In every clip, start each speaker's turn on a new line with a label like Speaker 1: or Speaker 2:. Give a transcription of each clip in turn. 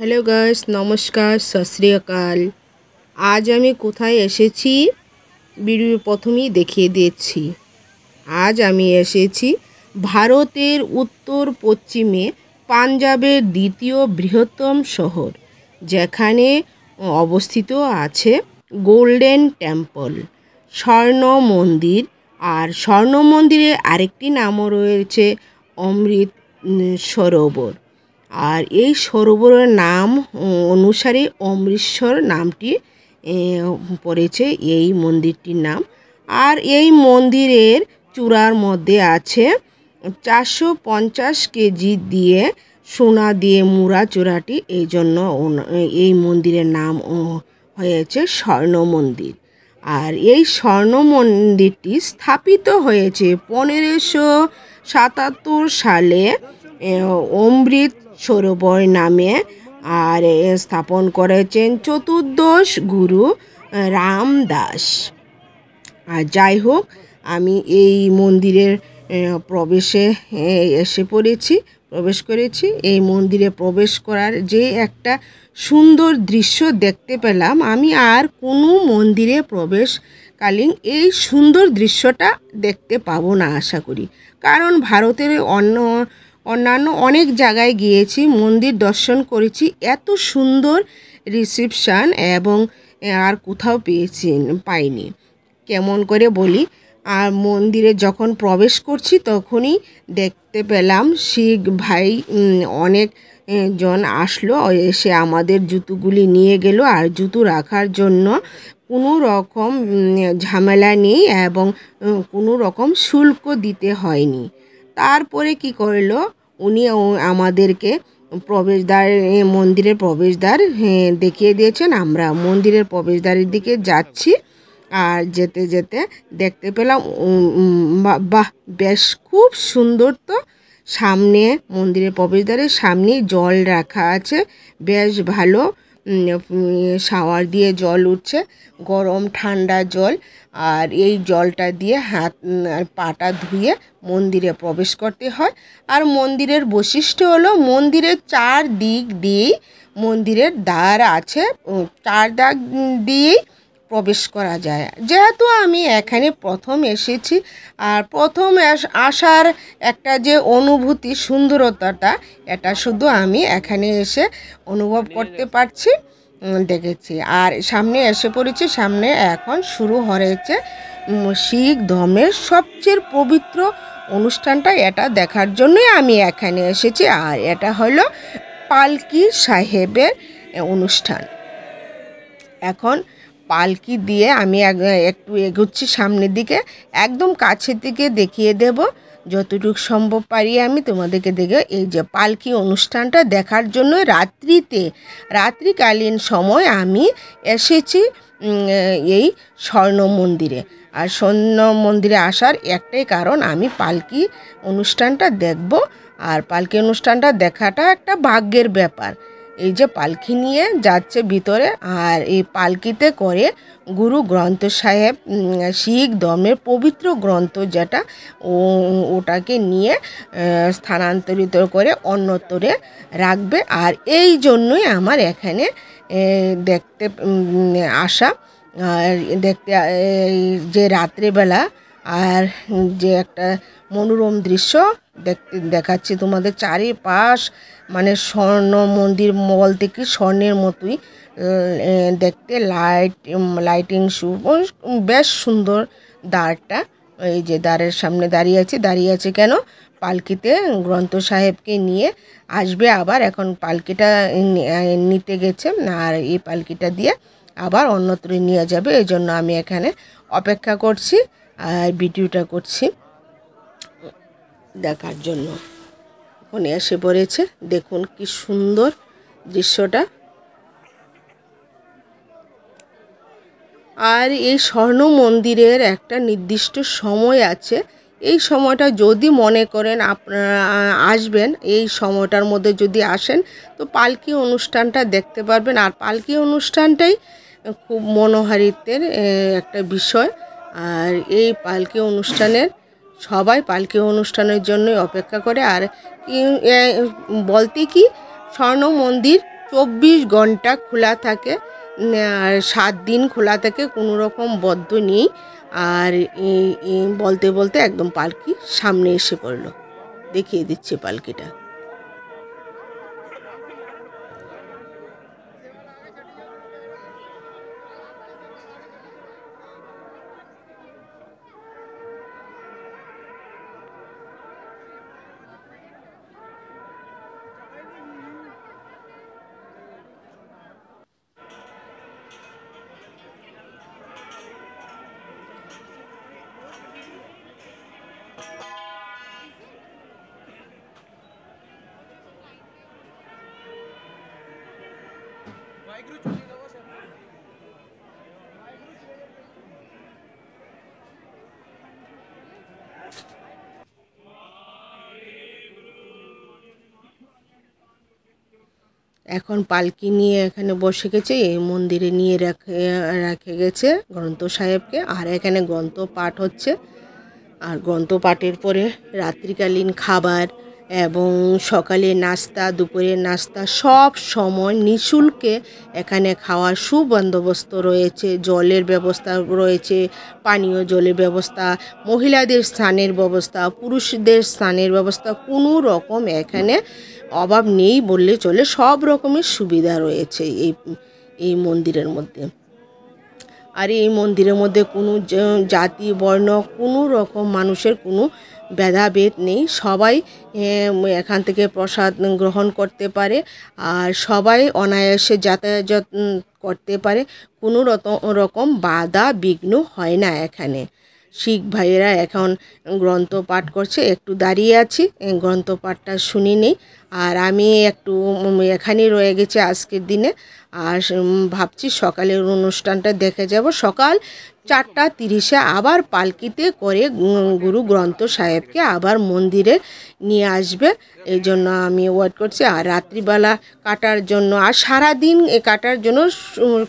Speaker 1: Hello guys, নমস্কার, সত শ্রী আকাল। আজ আমি কোথায় এসেছি ভিডিও প্রথমেই দেখিয়ে দিচ্ছি। আজ আমি এসেছি ভারতের উত্তর পশ্চিমে পাঞ্জাবের দ্বিতীয় বৃহত্তম শহর, যেখানে অবস্থিত আছে গোল্ডেন টেম্পল, স্বর্ণ মন্দির। আর স্বর্ণ মন্দিরের আরেকটি নামও রয়েছে অমৃত সরোবর। আর এই সরোবরের নাম অনুসারে অমৃতসর নামটি পড়েছে এই মন্দিরটির নাম। আর এই মন্দিরের চূড়ার মধ্যে আছে 450 কেজি দিয়ে সোনা দিয়ে মুড়া চূড়াটি, এই জন্য এই মন্দিরের নাম হয়েছে স্বর্ণ মন্দির। আর এই স্বর্ণ মন্দিরটি স্থাপিত হয়েছে 1577 সালে অমৃত সরোবর নামে। আর স্থাপন করেছেন চতুর্দশ গুরু রামদাস। আর যাই হোক, আমি এই মন্দিরের প্রবেশ করেছি। এই মন্দিরে প্রবেশ করার যে একটা সুন্দর দৃশ্য দেখতে পেলাম, আমি আর কোনো মন্দিরে প্রবেশকালীন এই সুন্দর দৃশ্যটা দেখতে পাবো না আশা করি। কারণ ভারতের অন্যান্য অনেক জায়গায় গিয়েছি, মন্দির দর্শন করেছি, এত সুন্দর রিসেপশন এবং আর কোথাও পাইনি। কেমন করে বলি, আর মন্দিরে যখন প্রবেশ করছি তখনই দেখতে পেলাম শিখ ভাই অনেক জন আসলো, এসে আমাদের জুতোগুলি নিয়ে গেল। আর জুতো রাখার জন্য কোনো রকম ঝামেলা নেই এবং কোনো রকম শুল্ক দিতে হয়নি। তারপরে কি করলো, উনি আমাদেরকে মন্দিরের প্রবেশদ্বার দেখিয়ে দিয়েছেন। আমরা মন্দিরের প্রবেশদ্বারের দিকে যাচ্ছি। আর যেতে যেতে দেখতে পেলাম বাহ, বেশ খুব সুন্দর। তো সামনে মন্দিরের প্রবেশদ্বারের সামনেই জল রাখা আছে, বেশ ভালো। শাওয়ার দিয়ে জল উঠছে, গরম ঠান্ডা জল। আর এই জলটা দিয়ে হাত আর পাটা ধুয়ে মন্দিরে প্রবেশ করতে হয়। আর মন্দিরের বৈশিষ্ট্য হলো, মন্দিরের চারদিক দিয়েই মন্দিরের দ্বার আছে, চার দিক দিয়েই প্রবেশ করা যায়। যেহেতু আমি এখানে প্রথম এসেছি, আর প্রথম আসার একটা যে অনুভূতি, সুন্দরতাটা, এটা শুধু আমি এখানে এসে অনুভব করতে পারছি, দেখেছি। আর সামনে এসে পড়েছি, সামনে এখন শুরু হয়েছে শিখ ধর্মের সবচেয়ে পবিত্র অনুষ্ঠানটা, এটা দেখার জন্যই আমি এখানে এসেছি। আর এটা হলো পালকি সাহেবের অনুষ্ঠান। এখন পালকি দিয়ে আমি একটু এগোচ্ছি সামনের দিকে, একদম কাছের দিকে দেখিয়ে দেব যতটুকু সম্ভব পারি আমি তোমাদেরকে দেখে। এই যে পালকি অনুষ্ঠানটা দেখার জন্য রাত্রিকালীন সময় আমি এসেছি এই স্বর্ণ মন্দিরে। আর স্বর্ণ মন্দিরে আসার একটাই কারণ, আমি পালকি অনুষ্ঠানটা দেখব। আর পালকি অনুষ্ঠানটা দেখাটা একটা ভাগ্যের ব্যাপার। এই যে পালকি নিয়ে যাচ্ছে ভিতরে, আর এই পালকিতে করে গুরু গ্রন্থ সাহেব, শিখ ধর্মের পবিত্র গ্রন্থ যেটা, ওটাকে নিয়ে স্থানান্তরিত করে অন্যত্রে রাখবে। আর এই জন্যই আমার এখানে দেখতে আসা। আর দেখতে যে রাত্রেবেলা আর যে একটা মনোরম দৃশ্য দেখাচ্ছি তোমাদের, চারিপাশ মানে স্বর্ণ মন্দির বলতে কি স্বর্ণের মতোই দেখতে, লাইটিং বেশ সুন্দর। দ্বারটা, এই যে দ্বারের সামনে দাঁড়িয়ে আছে কেন, পালকিতে গ্রন্থ সাহেবকে নিয়ে আসবে আবার। এখন পালকিটা নিতে গেছে, আর এই পালকিটা দিয়ে আবার অন্যত্র নিয়ে যাবে। এই জন্য আমি এখানে অপেক্ষা করছি আর ভিডিওটা করছি দেখার জন্য। এখন এসে পড়েছে, দেখুন কি সুন্দর দৃশ্যটা। আর এই স্বর্ণ মন্দিরের একটা নির্দিষ্ট সময় আছে, এই সময়টা যদি মনে করেন আপনারা আসবেন, এই সময়টার মধ্যে যদি আসেন তো পালকি অনুষ্ঠানটা দেখতে পারবেন। আর পালকি অনুষ্ঠানটাই খুব মনোহারিত্বের একটা বিষয়। আর এই পালকি অনুষ্ঠানের সবাই পালকি অনুষ্ঠানের জন্যই অপেক্ষা করে। আর বলতে কি, স্বর্ণ মন্দির 24 ঘন্টা খোলা থাকে, আর 7 দিন খোলা থাকে, কোনো রকম বদ্ধ নেই। আর বলতে বলতে একদম পালকি সামনে এসে পড়লো, দেখিয়ে দিচ্ছে পালকিটা। এখন পালকি নিয়ে এখানে বসে গেছে, এই মন্দিরে নিয়ে রেখে গেছে গ্রন্থ সাহেবকে। আর এখানে গ্রন্থ পাঠ হচ্ছে, আর গ্রন্থ পাঠের পরে রাত্রিকালীন খাবার এবং সকালে নাস্তা, দুপুরের নাস্তা সব সময় নিঃশুল্কে এখানে খাওয়ার সুবন্দোবস্ত রয়েছে। জলের ব্যবস্থা রয়েছে, পানীয় জলের ব্যবস্থা, মহিলাদের স্নানের ব্যবস্থা, পুরুষদের স্নানের ব্যবস্থা, কোনো রকম এখানে অভাব নেই বললে চলে। সব রকমের সুবিধা রয়েছে এই মন্দিরের মধ্যে। আর এই মন্দিরের মধ্যে কোনো জাতি বর্ণ কোনো রকম মানুষের কোনো ভেদাভেদ নেই। সবাই এখান থেকে প্রসাদ গ্রহণ করতে পারে, আর সবাই অনায়াসে যাতায়াত করতে পারে, কোনো রকম বাধা বিঘ্ন হয় না এখানে। শিখ ভাইয়েরা এখন গ্রন্থ পাঠ করছে, একটু দাঁড়িয়ে আছি, গ্রন্থ পাঠটা শুনি নিই। আর আমি একটু এখানেই রয়ে গেছি আজকের দিনে। আর ভাবছি সকালের অনুষ্ঠানটা দেখে যাব। সকাল 4:30 আবার পালকিতে করে গুরু গ্রন্থ সাহেবকে আবার মন্দিরে নিয়ে আসবে, এই জন্য আমি ওয়েট করছি। আর রাত্রিবেলা কাটার জন্য আর সারাদিন কাটার জন্য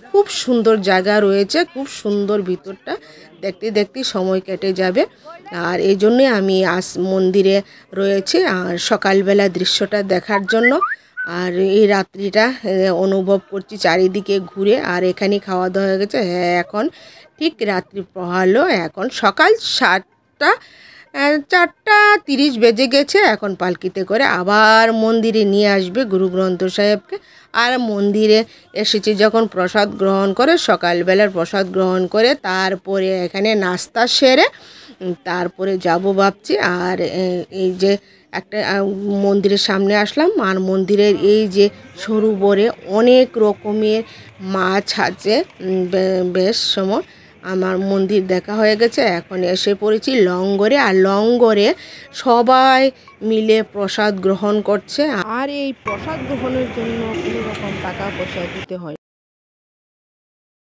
Speaker 1: খুব সুন্দর জায়গা রয়েছে, খুব সুন্দর ভিতরটা, দেখতে দেখতে সময় কেটে যাবে। আর এই জন্যে আমি আজ মন্দিরে রয়েছি, আর সকালবেলা দৃশ্যটা দেখার জন্য। আর এই রাত্রিটা অনুভব করছি চারিদিকে ঘুরে। আর এখানে খাওয়া দাওয়া হয়ে গেছে। হ্যাঁ, এখন ঠিক রাত্রি পোহালো, এখন সকাল 4:30 বেজে গেছে। এখন পালকিতে করে আবার মন্দিরে নিয়ে আসবে গুরু গ্রন্থ সাহেবকে। আর মন্দিরে এসেছি যখন প্রসাদ গ্রহণ করে, সকালবেলার প্রসাদ গ্রহণ করে তারপরে এখানে নাস্তা সেরে তারপরে যাব ভাবছি। আর এই যে একটা মন্দিরের সামনে আসলাম, আর মন্দিরের এই যে সরোবরে অনেক রকমের মাছ আছে। বেশ সময় আমার মন্দির দেখা হয়ে গেছে, এখন এসে পড়েছি লঙ্গরে। আর লঙ্গরে সবাই মিলে প্রসাদ গ্রহণ করছে। আর এই প্রসাদ গ্রহণের জন্য কোনো রকম টাকা পয়সা দিতে হয়।